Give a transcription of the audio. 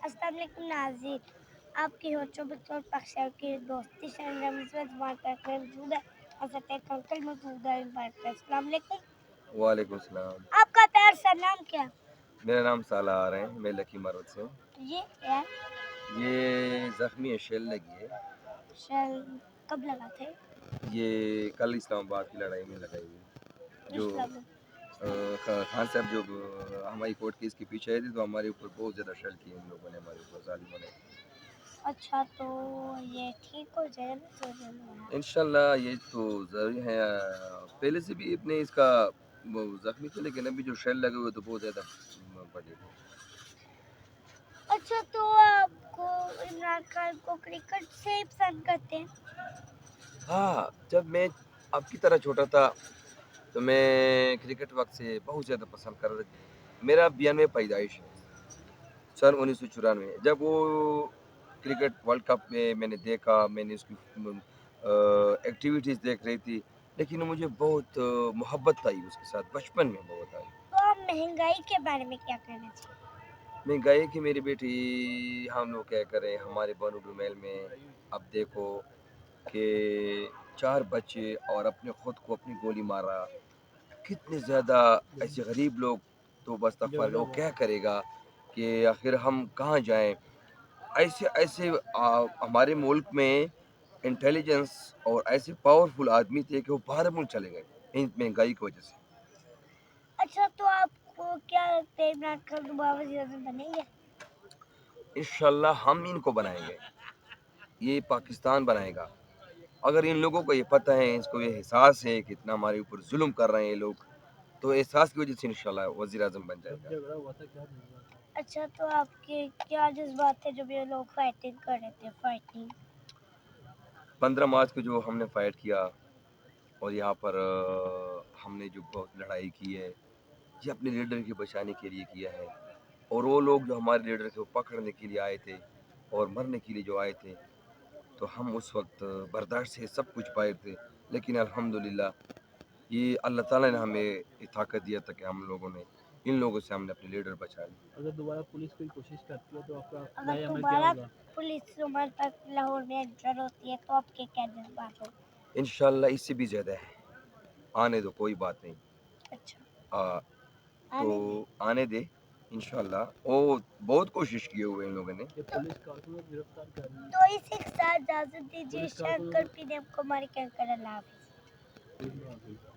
अस्सलाम वालेकुम नाज़रीन, आपकी होठों पे चोट पक्षियों की दोस्ती शर्म में मौजूद है। हज़रत एक अंकल मौजूद है इन बात पे। अस्सलाम वालेकुम। वालेकुम सलाम। आपका प्यार सा नाम क्या है? मेरा नाम सालार है, मैं लकी मरद से हूँ। ये क्या है? ये ज़ख्मी है, शेल लगी है। शल कब लगा थे? ये कल इस्लामाबाद की लड़ाई में लगाई हुई जो इस्लाम। खान साहब जो हमारी कोर्ट केस के पीछे आए थे, तो हमारे ऊपर बहुत ज़्यादा शेल किए इन लोगों ने, हमारे ऊपर जालिमों ने। अच्छा, तो ये ठीक हो जाए ना तो इंशाल्लाह ये तो ज़रूरी है। पहले से भी अपने इसका वो ज़ख्मी थे, लेकिन अभी जो शेल लगे हुए तो बहुत ज़्यादा बड़े थे। अच्छा, तो आपको इमरान खान को क्रिकेट से ही पसंद करते हैं? हाँ, जब मैं आपकी तरह छोटा था तो मैं क्रिकेट वक्त से बहुत ज़्यादा पसंद कर रहा था। मेरा 92 पैदाइश है, सन 1994। जब वो क्रिकेट वर्ल्ड कप में मैंने देखा, मैंने उसकी एक्टिविटीज़ देख रही थी, लेकिन मुझे बहुत मोहब्बत आई उसके साथ, बचपन में बहुत आई। तो आप महंगाई के बारे में क्या कहना चाहिए? मैं गए कि मेरी बेटी, हम लोग क्या करें हमारे बनू डुमेल में, अब देखो कि 4 बच्चे और अपने खुद को अपनी गोली मारा। कितने ज़्यादा ऐसे गरीब लोग, तो बस तफ़र वो क्या करेगा कि आखिर हम कहाँ जाएँ? ऐसे ऐसे हमारे मुल्क में इंटेलिजेंस और ऐसे पावरफुल आदमी थे कि वो बाहर मुल्क चले गए, इन महंगाई की वजह से। अच्छा, तो आपको क्या लगता है इमरान खान दोबारा वज़ीर-ए-आज़म बनेंगे? इंशाल्लाह हम इनको बनाएँगे, ये पाकिस्तान बनाएगा। अगर इन लोगों को ये पता है, इसको ये एहसास है कि इतना हमारे ऊपर ज़ुल्म कर रहे हैं ये लोग, तो एहसास की वजह से इंशाल्लाह वज़ीर-ए-आज़म बन जाएगा। अच्छा, तो आपके क्या जज़्बात थे जब ये लोग फाइटिंग कर रहे थे फाइटिंग? 15 मार्च को जो हमने फाइट किया और यहाँ पर हमने जो बहुत लड़ाई की है, ये अपने लीडर के बचाने के लिए किया है। और वो लोग जो हमारे लीडर को पकड़ने के लिए आए थे और मरने के लिए जो आए थे, तो हम उस वक्त बर्दाश्त से सब कुछ पाए थे। लेकिन अल्हम्दुलिल्लाह ये अल्लाह ताला ने हमें ये ताकत दिया था कि हम लोगों ने इन लोगों से हमने अपने लीडर बचा लिए। अगर दोबारा पुलिस कोई कोशिश करती है तो आपका अगर राय अमल क्या दोबारा होगा? पुलिस हमारे पास लाहौर में एंटर होती है तो आपके क्या जज़्बात होंगे? इंशाल्लाह इससे भी ज़्यादा है, आने दो कोई बात नहीं। अच्छा, आ, तो आने दें। आने दे इंशाल्लाह। वो बहुत कोशिश किए हुए इन लोगों ने। ये पुलिस कारकुनों को गिरफ्तार कर रही है। तो इसी के साथ इजाज़त दीजिए। पुलिस कारकुनों शंकर पीने को हमारी कंकर अल्लाह हाफ़िज़। को